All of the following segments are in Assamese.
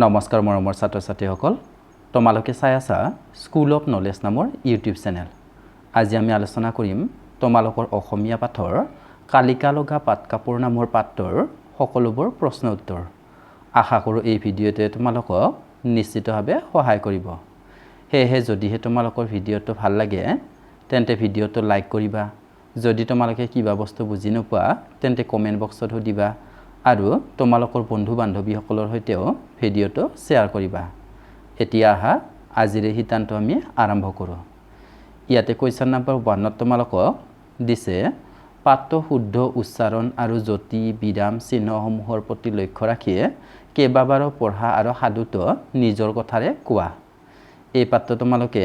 নমস্কাৰ মৰমৰ ছাত্ৰ ছাত্ৰীসকল তোমালোকে চাই আছা স্কুল অফ নলেজ নামৰ ইউটিউব চেনেল আজি আমি আলোচনা কৰিম তোমালোকৰ অসমীয়া পাঠৰ কালিকা লগা পাট কাপোৰ নামৰ পাঠৰ সকলোবোৰ প্ৰশ্ন উত্তৰ আশা কৰোঁ এই ভিডিঅ'তে তোমালোকক নিশ্চিতভাৱে সহায় কৰিব হেহে যদিহে তোমালোকৰ ভিডিঅ'টো ভাল লাগে তেন্তে ভিডিঅ'টো লাইক কৰিবা যদি তোমালোকে কিবা বস্তু বুজি নোপোৱা তেন্তে কমেন্ট বক্সত দিবা আৰু তোমালোকৰ বন্ধু বান্ধৱীসকলৰ সৈতেও ভিডিঅ'টো শ্বেয়াৰ কৰিবা এতিয়া আহা আজিৰ হিতান্ত আমি আৰম্ভ কৰোঁ ইয়াতে কোৱেশ্চন নম্বৰ 1 তোমালোকক দিছে পাঠ্য শুদ্ধ উচ্চাৰণ আৰু জ্যোতি বিৰাম চিহ্নসমূহৰ প্ৰতি লক্ষ্য ৰাখি কেইবাবাৰো পঢ়া আৰু সাধুত নিজৰ কথাৰে কোৱা এই পাঠ্য তোমালোকে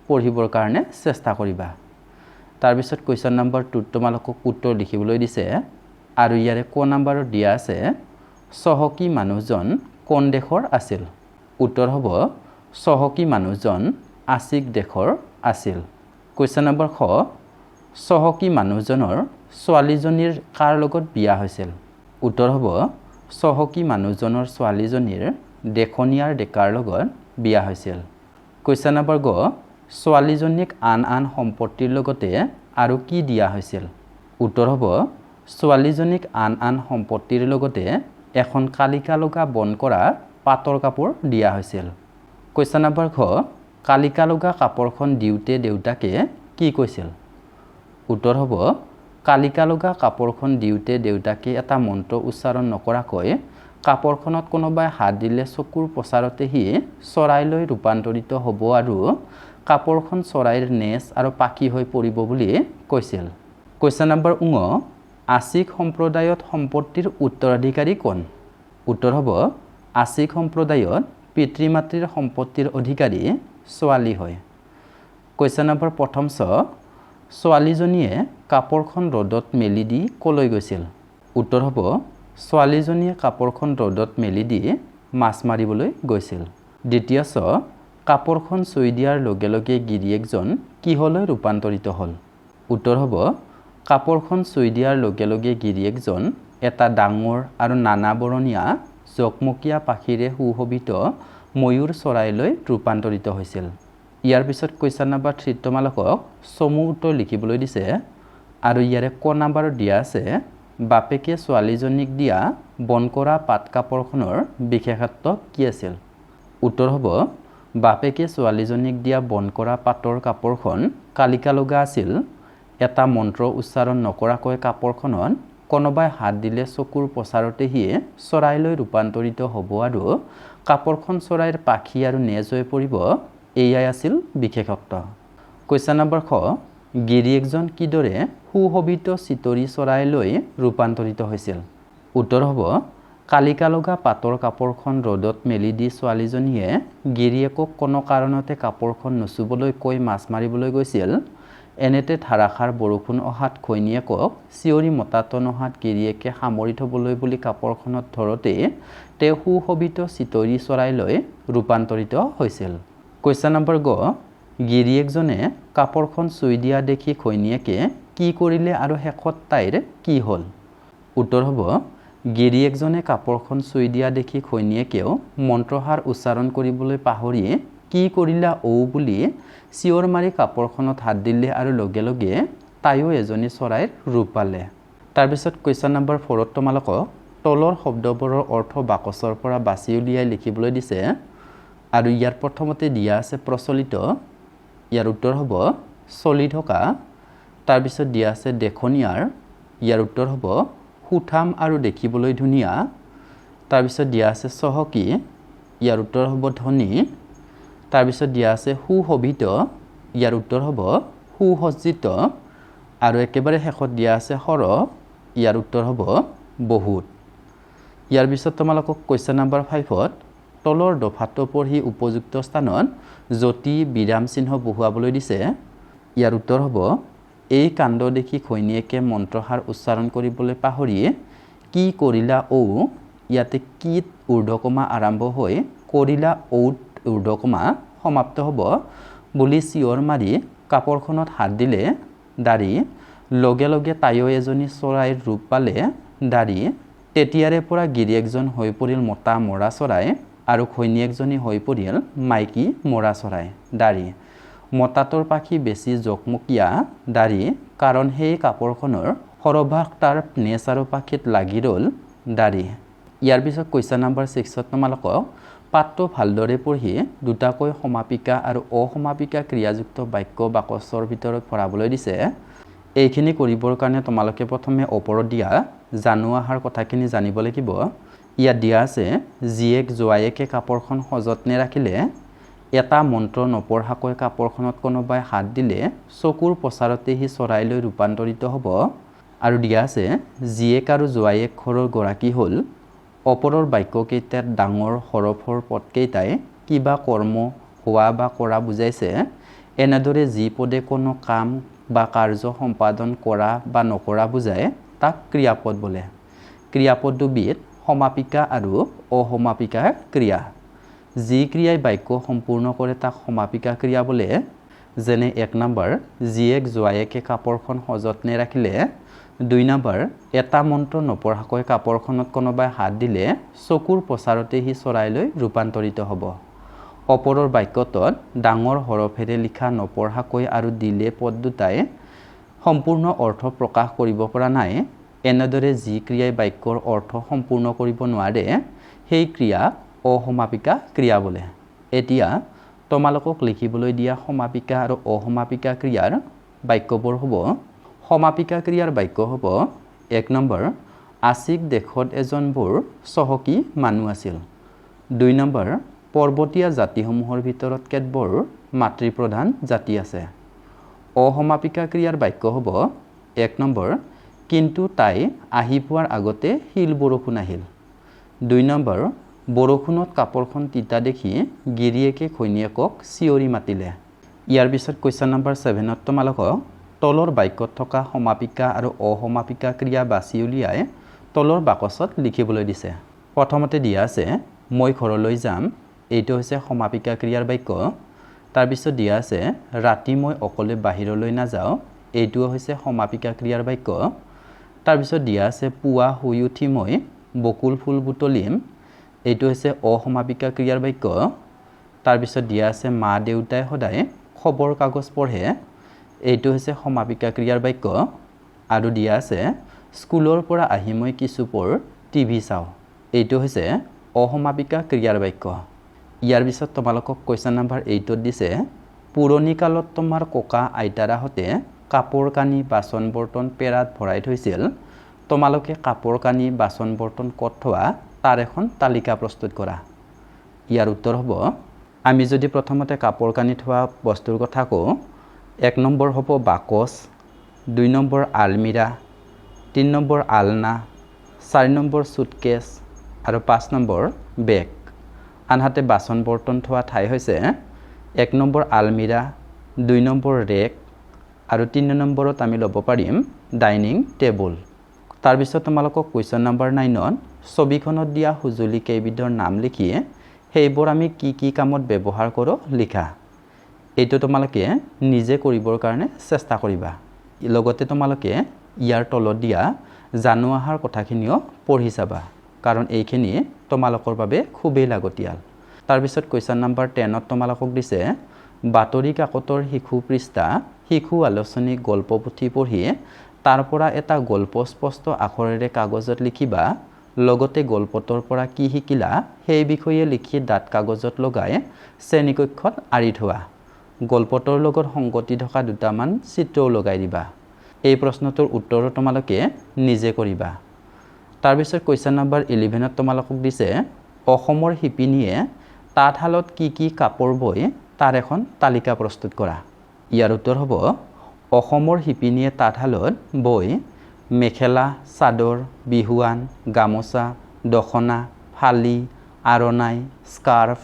পঢ়িবৰ কাৰণে চেষ্টা কৰিবা তাৰ পিছত কোৱেশ্চন নম্বৰ 2 তোমালোকক উত্তৰ লিখিবলৈ দিছে আৰু ইয়াৰে ক নম্বৰত দিয়া আছে সহকী মানুহজন কোন দেশৰ আছিল উত্তৰ হ'ব সহকী মানুহজন আছিক দেশৰ আছিল কোৱেশ্চন নম্বৰ খ সহকী মানুহজনৰ ছোৱালীজনীৰ কাৰ লগত বিয়া হৈছিল উত্তৰ হ'ব সহকী মানুহজনৰ ছোৱালীজনীৰ দেখনিয়াৰ ডেকাৰ লগত বিয়া হৈছিল কোৱেশ্চন নম্বৰ গ ছোৱালীজনীক আন সম্পত্তিৰ লগতে আৰু কি দিয়া হৈছিল উত্তৰ হ'ব ছোৱালীজনীক আন সম্পত্তিৰ লগতে এখন কালিকা লগা বন কৰা পাটৰ কাপোৰ দিয়া হৈছিল কোৱেশ্চন নম্বৰ খ কালিকা লগা কাপোৰখন দিওতে দেউতাকে কি কৈছিল উত্তৰ হ'ব কালিকা লগা কাপোৰখন দিওতে দেউতাকে এটা মন্ত্ৰ উচ্চাৰণ নকৰাকৈ কাপোৰখনত কোনোবাই হাত দিলে চকুৰ প্ৰচাৰতে হি চৰাইলৈ ৰূপান্তৰিত হ'ব আৰু কাপোৰখন চৰাইৰ নেজ আৰু পাখি হৈ পৰিব বুলি কৈছিল কোৱেশ্চন নম্বৰ আছিক সম্প্ৰদায়ত সম্পত্তিৰ উত্তৰাধিকাৰী কোন উত্তৰ হ'ব আছিক সম্প্ৰদায়ত পিতৃ মাতৃৰ সম্পত্তিৰ অধিকাৰী ছোৱালী হয় কোৱেশ্চন নম্বৰ প্ৰথম ছোৱালীজনীয়ে কাপোৰখন ৰ'দত মেলি দি কলৈ গৈছিল উত্তৰ হ'ব ছোৱালীজনীয়ে কাপোৰখন ৰ'দত মেলি দি মাছ মাৰিবলৈ গৈছিল দ্বিতীয় কাপোৰখন চুই দিয়াৰ লগে লগে গিৰিয়েকজন কিহলৈ ৰূপান্তৰিত হ'ল উত্তৰ হ'ব কাপোৰখন চুই দিয়াৰ লগে লগে গিৰিয়েকজন এটা ডাঙৰ আৰু নানা বৰণীয়া জকমকীয়া পাখিৰে সুশোভিত ময়ূৰ চৰাইলৈ ৰূপান্তৰিত হৈছিল ইয়াৰ পিছত কোৱেশ্চন নম্বৰ 3 তোমালোকক চমু উত্তৰ লিখিবলৈ দিছে আৰু ইয়াৰে ক নম্বৰত দিয়া আছে বাপেকে ছোৱালীজনীক দিয়া বন কৰা পাট কাপোৰখনৰ বিশেষত্ব কি আছিল উত্তৰ হ'ব বাপেকে ছোৱালীজনীক দিয়া বন কৰা পাটৰ কাপোৰখন কালিকা লগা আছিল এটা মন্ত্ৰ উচ্চাৰণ নকৰাকৈ কাপোৰখনত কোনোবাই হাত দিলে চকুৰ প্ৰচাৰতে হি চৰাইলৈ ৰূপান্তৰিত হ'ব আৰু কাপোৰখন চৰাইৰ পাখি আৰু নেজ হৈ পৰিব এয়াই আছিল বিশেষত্ব কোৱেশ্চন নম্বৰ খ গিৰিয়েকজন কিদৰে সুশোভিত চিতৰি চৰাইলৈ ৰূপান্তৰিত হৈছিল উত্তৰ হ'ব কালিকা লগা পাটৰ কাপোৰখন ৰ'দত মেলি দি ছোৱালীজনীয়ে গিৰিয়েকক কোনো কাৰণতে কাপোৰখন নুচুবলৈ কৈ মাছ মাৰিবলৈ গৈছিল এনেতে ধাৰাসাৰ বৰষুণ অহাত ঘৈণীয়েকক চিঞৰি মতাটো নহাত গিৰিয়েকে সামৰি থবলৈ বুলি কাপোৰখনত ধৰোতে তেওঁ সুশোভিত চিতৰি চৰাইলৈ ৰূপান্তৰিত হৈছিল কোৱেশ্চন নম্বৰ গ গিৰিয়েকজনে কাপোৰখন চুই দিয়া দেখি ঘৈণীয়েকে কি কৰিলে আৰু শেষত তাইৰ কি হ'ল উত্তৰ হ'ব গিৰিয়েকজনে কাপোৰখন চুই দিয়া দেখি ঘৈণীয়েকেও মন্ত্ৰহাৰ উচ্চাৰণ কৰিবলৈ পাহৰি কি কৰিলা বুলি চিঞৰ মাৰি কাপোৰখনত হাত দিলে আৰু লগে লগে তাইও এজনী চৰাইৰ ৰূপ পালে তাৰপিছত কোৱেশ্চন নম্বৰ 4 তোমালোকক তলৰ শব্দবোৰৰ অৰ্থ বাকচৰ পৰা বাছি উলিয়াই লিখিবলৈ দিছে আৰু ইয়াৰ প্ৰথমতে দিয়া আছে প্ৰচলিত ইয়াৰ উত্তৰ হ'ব চলি থকা তাৰপিছত দিয়া আছে দেখনিয়াৰ ইয়াৰ উত্তৰ হ'ব সুঠাম আৰু দেখিবলৈ ধুনীয়া তাৰপিছত দিয়া আছে চহকী ইয়াৰ উত্তৰ হ'ব ধনী তাৰপিছত দিয়া আছে সুশোভিত ইয়াৰ উত্তৰ হ'ব সুসজ্জিত আৰু একেবাৰে শেষত দিয়া আছে সৰ ইয়াৰ উত্তৰ হ'ব বহুত ইয়াৰ পিছত তোমালোকক কোৱেশ্চন নম্বৰ 5 তলৰ দফাটো পঢ়ি উপযুক্ত স্থানত জ্যোতি বিৰাম চিহ্ন বহুৱাবলৈ দিছে ইয়াৰ উত্তৰ হ'ব এই কাণ্ড দেখি ঘৈণীয়েকে মন্ত্ৰহাৰ উচ্চাৰণ কৰিবলৈ পাহৰি কি কৰিলা ইয়াতে কিত ঊৰ্ধ্বকমা আৰম্ভ হৈ কৰিলা ঊৰ্ধ্বকমা সমাপ্ত হ'ব বুলি চিঞৰ মাৰি কাপোৰখনত হাত দিলে দাৰি লগে লগে তাইও এজনী চৰাইৰ ৰূপ পালে দাৰি তেতিয়াৰে পৰা গিৰিয়েকজন হৈ পৰিল মতা মৰা চৰাই আৰু ঘৈণীয়েকজনী হৈ পৰিল মাইকী মৰা চৰাই দাঢ়ি মতাটোৰ পাখি বেছি জকমকীয়া দাঢ়ি কাৰণ সেই কাপোৰখনৰ সৰভাগ তাৰ নেচ আৰু পাখিত লাগি ৰ'ল দাঢ়ি ইয়াৰ পিছত কুৱেশ্যন নম্বৰ 6 তোমালোকক পাঠটো ভালদৰে পঢ়ি দুটাকৈ সমাপিকা আৰু অসমাপিকা ক্ৰিয়াযুক্ত বাক্য বাকচৰ ভিতৰত ভৰাবলৈ দিছে এইখিনি কৰিবৰ কাৰণে তোমালোকে প্ৰথমে ওপৰত দিয়া জানো আহাৰ কথাখিনি জানিব লাগিব ইয়াত দিয়া আছে জীয়েক জোৱায়েকে কাপোৰখন সযত্নে ৰাখিলে এটা মন্ত্ৰ নপঢ়াকৈ কাপোৰখনত কোনোবাই হাত দিলে চকুৰ পচাৰতে সি চৰাইলৈ ৰূপান্তৰিত হ'ব আৰু দিয়া আছে জীয়েক আৰু জোৱায়েক ঘৰৰ গৰাকী হ'ল ওপৰৰ বাক্যকেইটাত ডাঙৰ হৰফৰ পদকেইটাই কিবা কৰ্ম হোৱা বা কৰা বুজাইছে এনেদৰে যি পদে কোনো কাম বা কাৰ্য সম্পাদন কৰা বা নকৰা বুজায় তাক ক্ৰিয়াপদ বোলে ক্ৰিয়াপদ দুবিধ সমাপিকা আৰু অসমাপিকা ক্ৰিয়া যি ক্ৰিয়াই বাক্য সম্পূৰ্ণ কৰে তাক সমাপিকা ক্ৰিয়া বোলে যেনে 1 নম্বৰ জীয়েক জোৱায়েকে কাপোৰখন সযত্নে ৰাখিলে 2 নম্বৰ এটা মন্ত্ৰ নপঢ়াকৈ কাপোৰখনত কোনোবাই হাত দিলে চকুৰ পচাৰতে সি চৰাইলৈ ৰূপান্তৰিত হ'ব ওপৰৰ বাক্যটোত ডাঙৰ হৰফেৰে লিখা নপঢ়াকৈ আৰু দিলে পদ দুটাই সম্পূৰ্ণ অৰ্থ প্ৰকাশ কৰিব পৰা নাই এনেদৰে যি ক্ৰিয়াই বাক্যৰ অৰ্থ সম্পূৰ্ণ কৰিব নোৱাৰে সেই ক্ৰিয়া অসমাপিকা ক্ৰিয়া বোলে এতিয়া তোমালোকক লিখিবলৈ দিয়া সমাপিকা আৰু অসমাপিকা ক্ৰিয়াৰ বাক্যবোৰ হ'ব সমাপিকা ক্ৰিয়াৰ বাক্য হ'ব 1 নম্বৰ আছিক দেশত এজন বৰ চহকী মানুহ আছিল 2 নম্বৰ পৰ্বতীয়া জাতিসমূহৰ ভিতৰত কেতবোৰ মাতৃপ্ৰধান জাতি আছে অসমাপিকা ক্ৰিয়াৰ বাক্য হ'ব 1 নম্বৰ কিন্তু তাই আহি পোৱাৰ আগতে শিল বৰষুণ আহিল 2 নম্বৰ বৰষুণত কাপোৰখন তিতা দেখি গিৰিয়েকে ঘৈণীয়েকক চিঞৰি মাতিলে ইয়াৰ পিছত কুৱেশ্যন নম্বৰ 7 তোমালোকক তলৰ বাক্যত থকা সমাপিকা আৰু অসমাপিকা ক্ৰিয়া বাছি উলিয়াই তলৰ বাকচত লিখিবলৈ দিছে প্ৰথমতে দিয়া আছে মই ঘৰলৈ যাম এইটো হৈছে সমাপিকা ক্ৰিয়াৰ বাক্য তাৰ পিছত দিয়া আছে ৰাতি মই অকলে বাহিৰলৈ নাযাওঁ এইটো হৈছে সমাপিকা ক্ৰিয়াৰ বাক্য তাৰ পিছত দিয়া আছে পুৱা শুই উঠি মই বকুল ফুল বুটলিম এইটো হৈছে অসমাপিকা ক্ৰিয়াৰ বাক্য তাৰ পিছত দিয়া আছে মা দেউতাই সদায় খবৰ কাগজ পঢ়ে এইটো হৈছে সমাপিকা ক্ৰিয়াৰ বাক্য আৰু দিয়া আছে স্কুলৰ পৰা আহি মই কিছু পৰ টিভি চাওঁ এইটো হৈছে অসমাপিকা ক্ৰিয়াৰ বাক্য ইয়াৰ পিছত তোমালোকক কুৱেশ্যন নম্বৰ 8 দিছে পুৰণি কালত তোমাৰ ককা আইতাৰাহঁতে কাপোৰ কানি বাচন বৰ্তন পেৰাত ভৰাই থৈছিল তোমালোকে কাপোৰ কানি বাচন বৰ্তন ক'ত থোৱা তাৰ এখন তালিকা প্ৰস্তুত কৰা ইয়াৰ উত্তৰ হ'ব আমি যদি প্ৰথমতে কাপোৰ কানি থোৱা বস্তুৰ কথা কওঁ 1 নম্বৰ হ'ব বাকচ 2 নম্বৰ আলমিৰা 3 নম্বৰ আলনা 4 নম্বৰ সুটকেছ আৰু 5 নম্বৰ বেগ আনহাতে বাচন বৰ্তন থোৱা ঠাই হৈছে 1 নম্বৰ আলমিৰা 2 নম্বৰ ৰেক আৰু 3 নম্বৰত আমি ল'ব পাৰিম ডাইনিং টেবুল তাৰ পিছত তোমালোকক কুৱেশ্যন নম্বৰ 9 ছবিখনত দিয়া সঁজুলি কেইবিধৰ নাম লিখি সেইবোৰ আমি কি কামত ব্যৱহাৰ কৰোঁ লিখা এইটো তোমালোকে নিজে কৰিবৰ কাৰণে চেষ্টা কৰিবা লগতে তোমালোকে ইয়াৰ তলত দিয়া জানো আহাৰ কথাখিনিও পঢ়ি চাবা কাৰণ এইখিনি তোমালোকৰ বাবে খুবেই লাগতিয়াল তাৰ পিছত কুৱেশ্যন নম্বৰ 10 তোমালোকক দিছে বাতৰি কাকতৰ শিশু পৃষ্ঠা শিশু আলোচনী গল্প পুথি পঢ়ি তাৰ পৰা এটা গল্প স্পষ্ট আখৰেৰে কাগজত লিখিবা লগতে গল্পটোৰ পৰা কি শিকিলা সেই বিষয়ে লিখি দাঁত কাগজত লগাই শ্ৰেণীকক্ষত আঁৰি থোৱা গল্পটোৰ লগত সংগতি থকা দুটামান চিত্ৰও লগাই দিবা এই প্ৰশ্নটোৰ উত্তৰ তোমালোকে নিজে কৰিবা তাৰ পিছত কুৱেশ্যন নম্বৰ 11 তোমালোকক দিছে অসমৰ শিপিনীয়ে তাঁতশালত কি কাপোৰ বয় তাৰ এখন তালিকা প্ৰস্তুত কৰা ইয়াৰ উত্তৰ হ'ব অসমৰ শিপিনীয়ে তাঁতশালত বয় মেখেলা চাদৰ বিহুৱান গামোচা দখনা ফালি আৰণাই স্কাৰ্ফ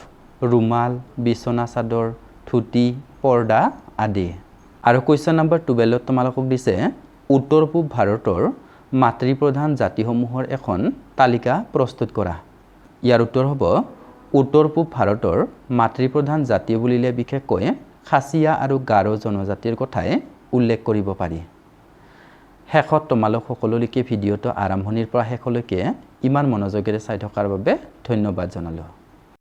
ৰুমাল বিছনা চাদৰ ধুতি পৰ্দা আদি আৰু কুৱেশ্যন নম্বৰ 12 তোমালোকক দিছে উত্তৰ পূব ভাৰতৰ মাতৃপ্ৰধান জাতিসমূহৰ এখন তালিকা প্ৰস্তুত কৰা ইয়াৰ উত্তৰ হ'ব উত্তৰ পূব ভাৰতৰ মাতৃপ্ৰধান জাতি বুলিলে বিশেষকৈ খাচীয়া আৰু গাৰো জনজাতিৰ কথাই উল্লেখ কৰিব পাৰি শেষত তোমালোক সকলোলৈকে ভিডিঅ'টো আৰম্ভণিৰ পৰা শেষলৈকে ইমান মনোযোগেৰে চাই থকাৰ বাবে ধন্যবাদ জনালোঁ